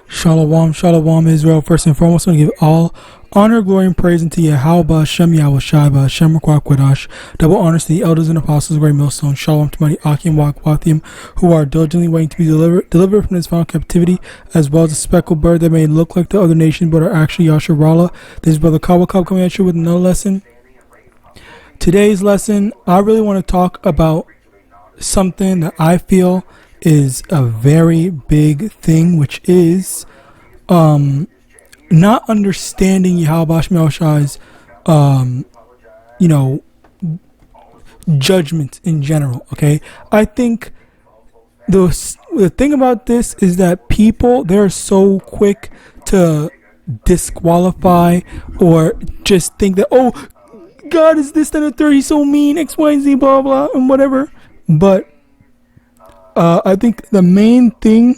Shalom, shalom, Israel. First and foremost, I want to give all honor, glory, and praise unto YAHAWAH, Hashem, YAHAWASHI, Hashem, Quadash. Double honors to the elders and apostles, great millstone. Shalom to mighty Akim, Wathim, who are diligently waiting to be delivered from this final captivity, as well as a speckled bird that may look like the other nations, but are actually Yasharallah. This is Brother Kawakab coming at you with another lesson. Today's lesson, I really want to talk about something that I feel is a very big thing, which is not understanding YAHAWASHI's judgment in general. Okay, I think the thing about this is that people, they're so quick to disqualify or just think that, oh, God is this, that, and the third, he's so mean, X, Y, Z, blah, blah, and whatever. But I think the main thing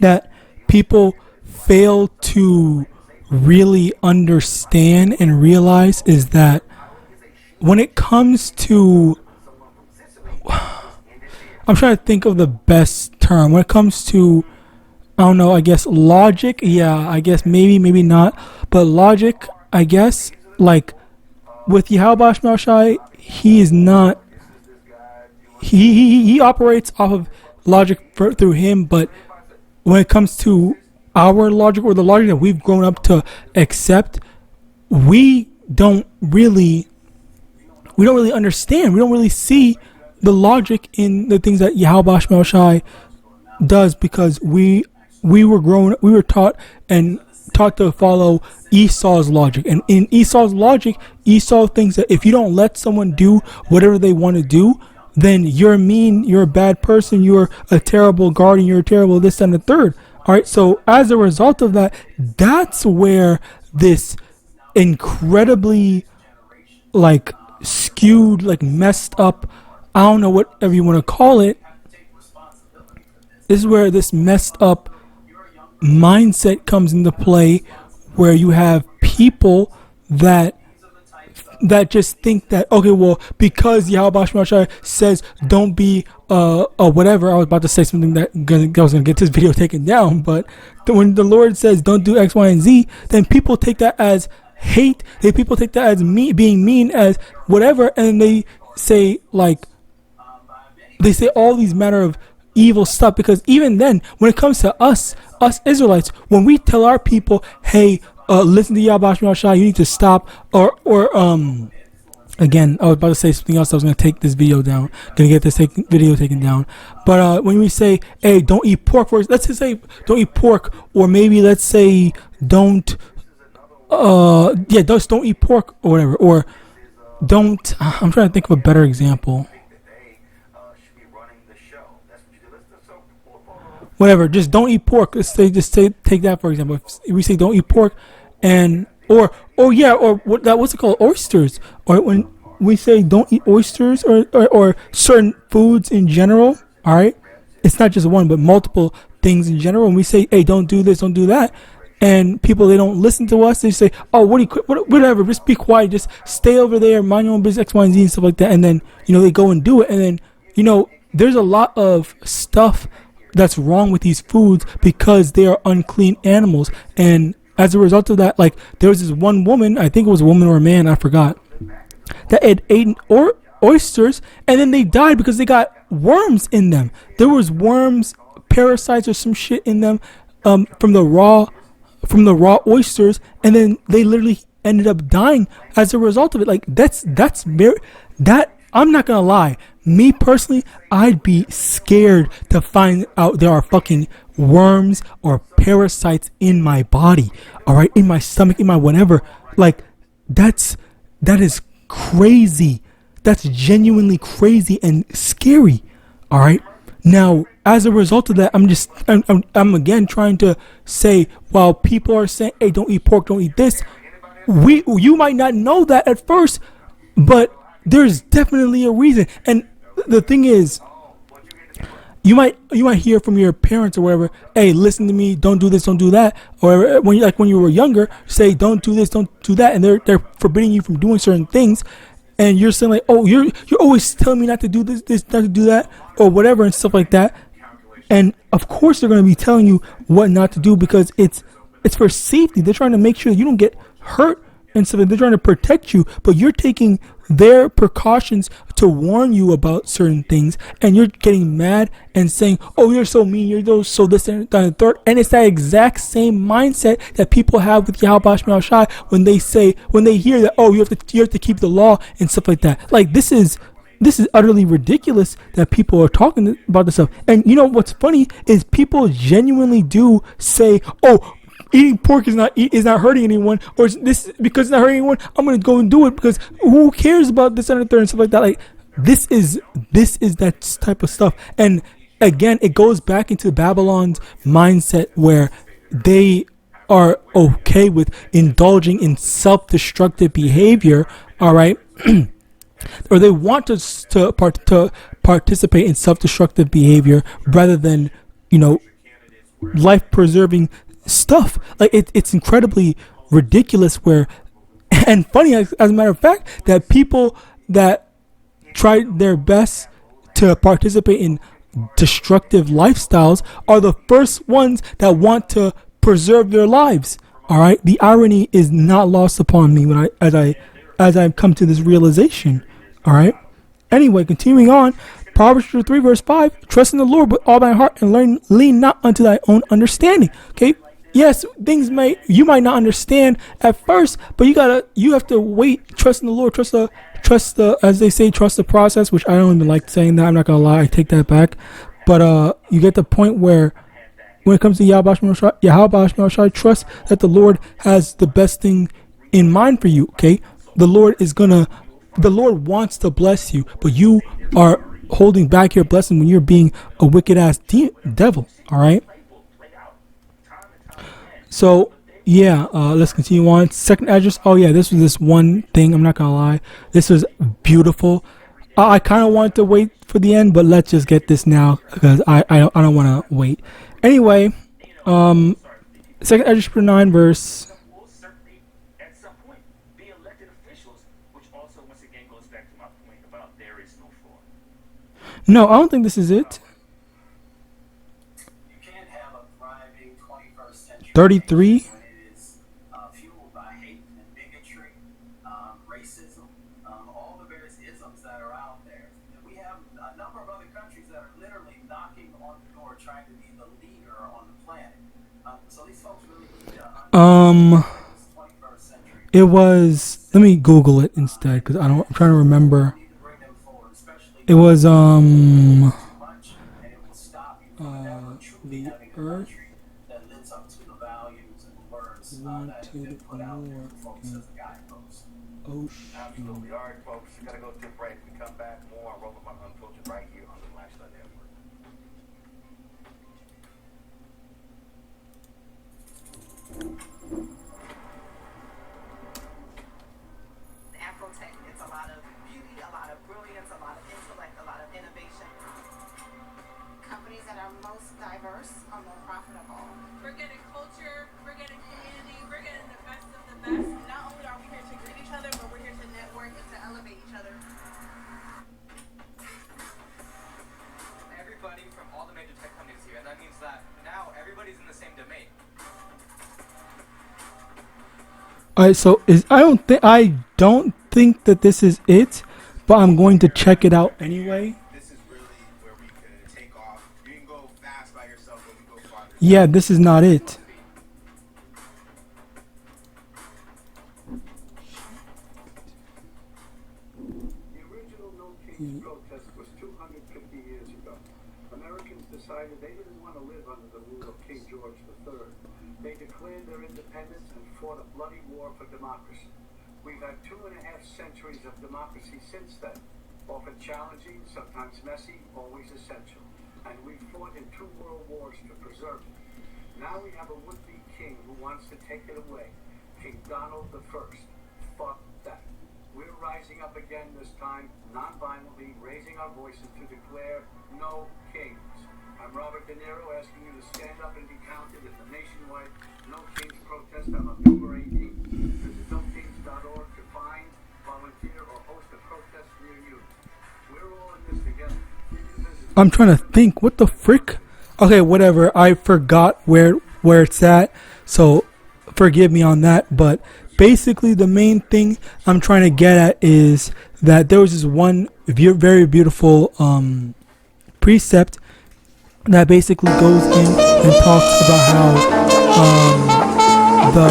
that people fail to really understand and realize is that when it comes to, I'm trying to think of the best term, when it comes to, I don't know, I guess logic, yeah, I guess maybe not, but logic, I guess, like with YAHAWASHI, he is not, he operates off of logic through him, but when it comes to our logic or the logic that we've grown up to accept, we don't really understand. We don't really see the logic in the things that YAHAWASHI does, because we were taught to follow Esau's logic, and in Esau's logic, Esau thinks that if you don't let someone do whatever they want to do, then you're mean, you're a bad person, you're a terrible guardian, you're a terrible this and the third. All right, so as a result of that, that's where this incredibly skewed, messed up, I don't know, whatever you want to call it, this is where this messed up mindset comes into play, where you have people that just think that, okay, well, because YAHAWASHI says don't be whatever. I was about to say something that was going to get this video taken down, but when the Lord says don't do X, Y, and Z, then people take that as hate. People take that as being mean, as whatever, and they say all these matter of evil stuff. Because even then, when it comes to us Israelites, when we tell our people, hey, listen to YAHAWASHI, you need to stop, or again, I was about to say something else. I was going to take this video down, going to get this video taken down. But when we say, hey, don't eat pork, let's just say don't eat pork, or maybe let's say don't eat pork or whatever, or don't, I'm trying to think of a better example. Whatever, just don't eat pork. Let's say, take that for example. If we say don't eat pork, and or what's it called, oysters, or when we say don't eat oysters, or certain foods in general. All right, it's not just one, but multiple things in general. When we say, hey, don't do this, don't do that, and people, they don't listen to us. They say, oh, whatever, just be quiet, just stay over there, mind your own business, X, Y, and Z, and stuff like that. And then they go and do it, and then there's a lot of stuff that's wrong with these foods because they are unclean animals. And as a result of that, there was this one woman, I think it was a woman or a man, I forgot, that had eaten oysters, and then they died because they got worms in them. There was worms, parasites, or some shit in them from the raw oysters, and then they literally ended up dying as a result of it. That's very, that, I'm not gonna lie, me personally, I'd be scared to find out there are fucking worms or parasites in my body, all right, in my stomach, in my whatever. That is crazy. That's genuinely crazy and scary. All right. Now, as a result of that, I'm again trying to say, while people are saying, hey, don't eat pork, don't eat this, you might not know that at first, but there's definitely a reason. And the thing is, you might hear from your parents or whatever, hey, listen to me, don't do this, don't do that, or when you were younger, say don't do this, don't do that, and they're forbidding you from doing certain things, and you're saying oh, you're always telling me not to do this, not to do that, or whatever, and stuff like that. And of course, they're going to be telling you what not to do because it's for safety. They're trying to make sure that you don't get hurt and stuff. They're trying to protect you, but you're taking their precautions to warn you about certain things, and you're getting mad and saying, "Oh, you're so mean. You're so this and that and the third." And it's that exact same mindset that people have with YAHAWAH when they hear that, "Oh, you have to keep the law," and stuff like that. Like this is utterly ridiculous that people are talking about this stuff. And you know what's funny is people genuinely do say, "Oh, eating pork is not hurting anyone," or this because it's not hurting anyone, I'm gonna go and do it because who cares about this and the third and stuff like that. Like this is that type of stuff. And again, it goes back into Babylon's mindset where they are okay with indulging in self-destructive behavior. All right. Or they want to participate in self-destructive behavior rather than, life-preserving stuff. Like it's incredibly ridiculous and funny as a matter of fact that people that try their best to participate in destructive lifestyles are the first ones that want to preserve their lives. All right, the irony is not lost upon me as I come to this realization. All right. Anyway, continuing on, Proverbs 3 verse 5: trust in the Lord with all thy heart and lean not unto thy own understanding. Okay. Yes, you might not understand at first, but you have to wait. Trust in the Lord. Trust the as they say, trust the process, which I don't even like saying that. I'm not gonna lie, I take that back. But you get the point where when it comes to YAHAWAH, trust that the Lord has the best thing in mind for you. Okay, the Lord wants to bless you, but you are holding back your blessing when you're being a wicked ass devil. All right. So yeah, let's continue on. Second address. Oh yeah, this was this one thing. I'm not gonna lie, this was beautiful. I kind of wanted to wait for the end, but let's just get this now because I don't want to wait. Anyway, second address 9 verse. No, I don't think this is it. 33. It was. Let me Google it instead because I'm trying to remember. It was the earth wanted more. Oh shit. Absolutely. All right, folks. We gotta go to a break. We come back more on Robot Unfiltered right here on the Lifestyle Network. Afrotech. It's a lot of beauty, a lot of brilliance, a lot of intellect, a lot of innovation. Companies that are most diverse are more profitable. We're getting culture, we're getting community, we're getting the best of the best. Not only are we here to greet each other, but we're here to network and to elevate each other. Everybody from all the major tech companies here, and that means that now everybody's in the same domain. Alright, so I don't think that this is it, but I'm going to check it out anyway. This is really where we could take off. You can go fast by yourself, but we go farther. Yeah, this is not it. The original No Kings protest was 250 years ago. Americans decided they didn't want to live under the rule of King George III. They declared their independence and fought a bloody war for democracy. We've had 2.5 centuries of democracy since then, often challenging, sometimes messy, always essential. And we've fought in 2 world wars to preserve it. Now we have a would-be king who wants to take it away. King Donald I. Fuck that. We're rising up again this time, non-violently, raising our voices to declare no kings. I'm Robert De Niro asking you to stand up and be counted at the nationwide No Kings protest on October 18th. Visit NoKings.org to find, volunteer, or host a protest near you. We're all in this together. I'm trying to think. What the frick? Okay, whatever. I forgot where it's at, so forgive me on that. But basically, the main thing I'm trying to get at is that there was this one very beautiful precept that basically goes in and talks about how the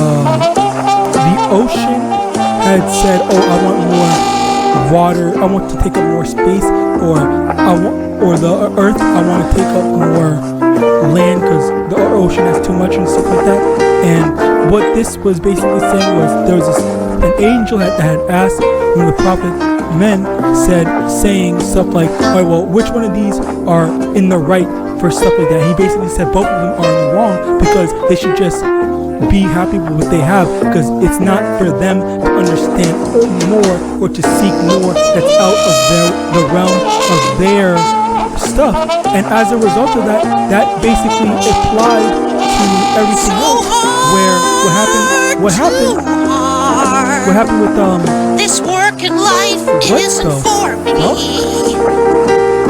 ocean had said, "Oh, I want more water. I want to take up more space," or the earth, I want to take up more land because the ocean has too much and stuff like that. And what this was basically saying was there was an angel that had asked when the prophet men saying stuff like, "Oh, well, which one of these are in the right for stuff like that?" He basically said both of them are in the wrong because they should just be happy with what they have, because it's not for them to understand more or to seek more that's out of the realm of their stuff. And as a result of that, that basically applied to everything else. Where what happened with this work in life isn't for me.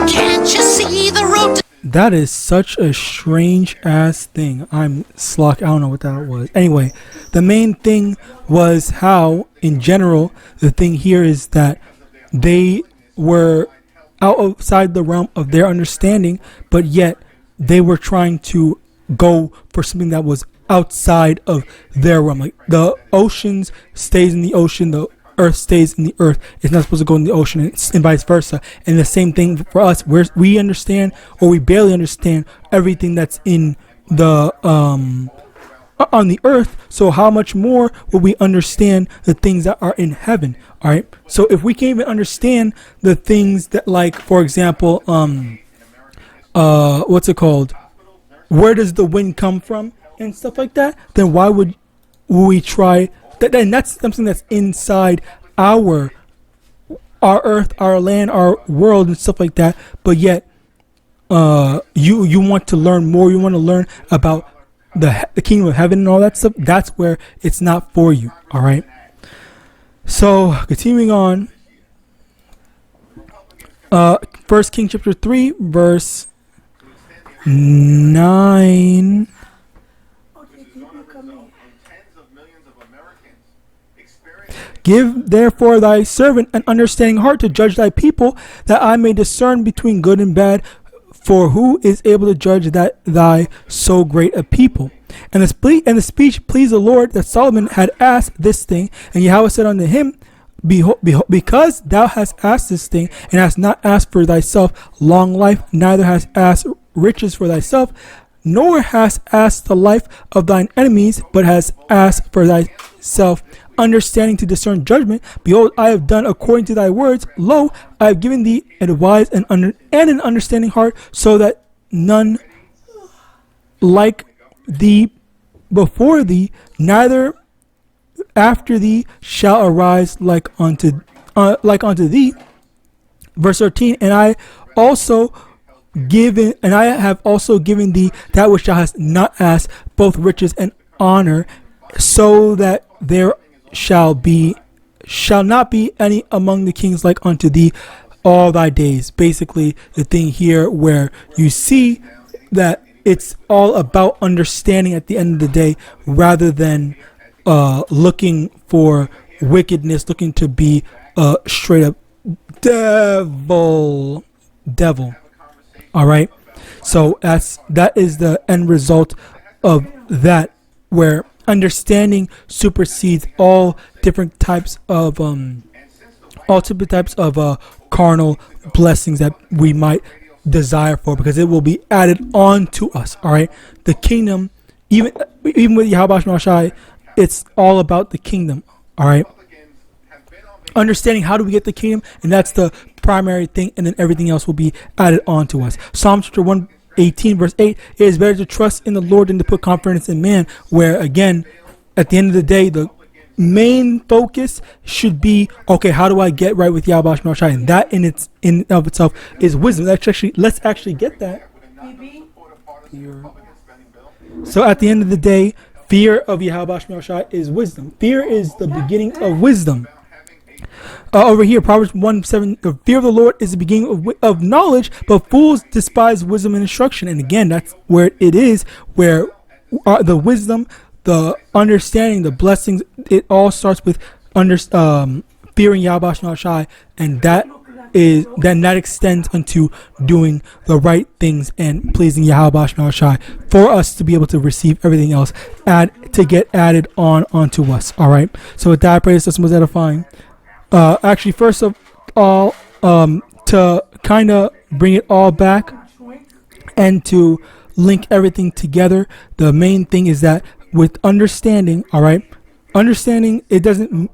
Can't you see the road? That is such a strange ass thing. I'm Slock. I don't know what that was. Anyway, the main thing was how, in general, the thing here is that they were outside the realm of their understanding, but yet they were trying to go for something that was outside of their realm. Like the oceans stays in the ocean, the earth stays in the earth. It's not supposed to go in the ocean, and vice versa. And the same thing for us, where we understand or we barely understand everything that's in the on the earth. So how much more will we understand the things that are in heaven? All right. So if we can't even understand the things that, like, for example, what's it called? Where does the wind come from and stuff like that? Then why would we try? Then that's something that's inside our earth, our land, our world, and stuff like that. But yet, you want to learn more. You want to learn about the kingdom of heaven and all that stuff. That's where it's not for you. All right. So continuing on, 1 Kings chapter 3 verse 9. Give therefore thy servant an understanding heart to judge thy people, that I may discern between good and bad. For who is able to judge that thy so great a people? And the speech pleased the Lord that Solomon had asked this thing. And Yahweh said unto him, Behold, because thou hast asked this thing, and hast not asked for thyself long life, neither hast asked riches for thyself, nor hast asked the life of thine enemies, but hast asked for thyself understanding to discern judgment. Behold, I have done according to thy words. Lo, I have given thee a wise and an understanding heart, so that none like thee before thee, neither after thee shall arise like unto thee. Verse 13. And I have also given thee that which thou hast not asked, both riches and honor, so that there shall not be any among the kings like unto thee all thy days. Basically, the thing here where you see that it's all about understanding at the end of the day, rather than looking for wickedness, looking to be straight up devil. All right. So that is the end result of that, where understanding supersedes all different types of carnal blessings that we might desire for, because it will be added on to us. All right. The kingdom, even with YAHAWAH and MANASHAH, it's all about the kingdom. All right. Understanding how do we get the kingdom, and that's the primary thing, and then everything else will be added on to us. Psalm chapter 118 verse 8, it is better to trust in the Lord than to put confidence in man, where again, at the end of the day, the main focus should be, okay, how do I get right with YAHAWAH and MANASHAH? And that in of itself is wisdom. Let's actually get that. So at the end of the day, fear of YAHAWAH and MANASHAH is wisdom. Fear is the beginning of wisdom. Over here, Proverbs 1:7, the fear of the Lord is the beginning of knowledge, but fools despise wisdom and instruction. And again, that's where it is, where the wisdom, the understanding, the blessings, it all starts with fearing Yahawadah, and that extends unto doing the right things and pleasing Yahawadah for us to be able to receive everything else to get added onto us. All right. So with that, I pray this system was edifying. Actually, first of all, to kind of bring it all back and to link everything together, the main thing is that with understanding, all right, understanding, it doesn't,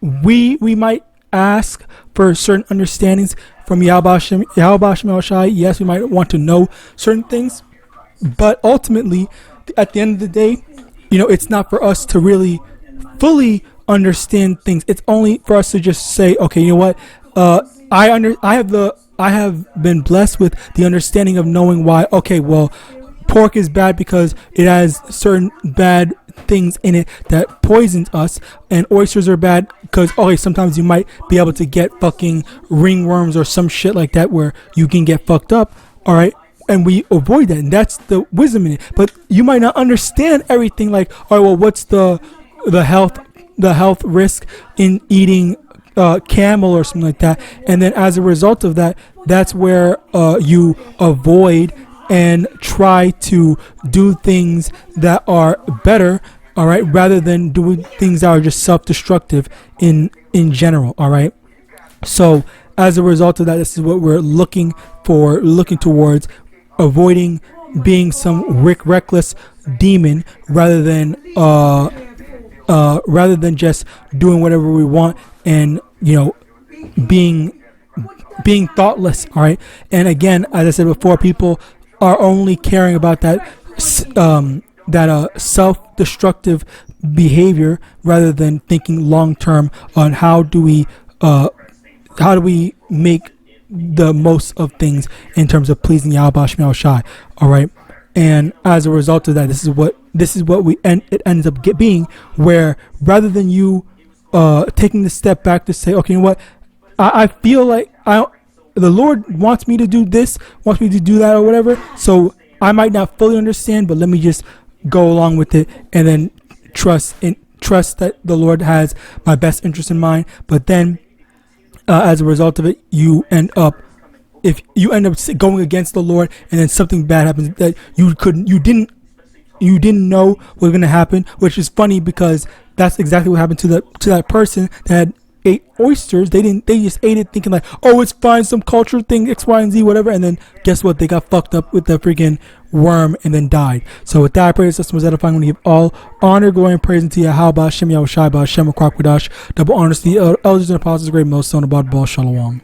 we might ask for certain understandings from Yahawadah. Yes, we might want to know certain things, but ultimately, at the end of the day, it's not for us to really fully understand things. It's only for us to just say, okay, you know what? I have been blessed with the understanding of knowing why. Okay, well, pork is bad because it has certain bad things in it that poisons us, and oysters are bad because sometimes you might be able to get fucking ringworms or some shit like that where you can get fucked up. All right, and we avoid that, and that's the wisdom in it. But you might not understand everything. Like, all right, well, what's the health risk in eating camel or something like that? And then as a result of that, that's where you avoid and try to do things that are better, all right, rather than doing things that are just self-destructive in general. All right, so as a result of that, this is what we're looking towards, avoiding being some reckless demon rather than just doing whatever we want and being thoughtless. All right, and again, as I said before, people are only caring about that self-destructive behavior rather than thinking long-term on how do we make the most of things in terms of pleasing Yahawadah. All right, and as a result of that, this is what it ends up being, where rather than you taking the step back to say, okay, you know what, I feel like the Lord wants me to do this, wants me to do that, or whatever. So I might not fully understand, but let me just go along with it, and then trust that the Lord has my best interest in mind. But then, as a result of it, you end up going against the Lord, and then something bad happens that you didn't know was going to happen. Which is funny because that's exactly what happened to that person that ate oysters. They just ate it thinking like, oh, it's fine, some cultural thing, X, Y, and Z, whatever. And then guess what? They got fucked up with the freaking worm and then died. So with that, I pray the system was edifying. I'm going to give all honor, glory, and praise unto Yahawadah, Yahawashi, Yahawadah, double honors to the elders and apostles, great millstone, above all, Shalom.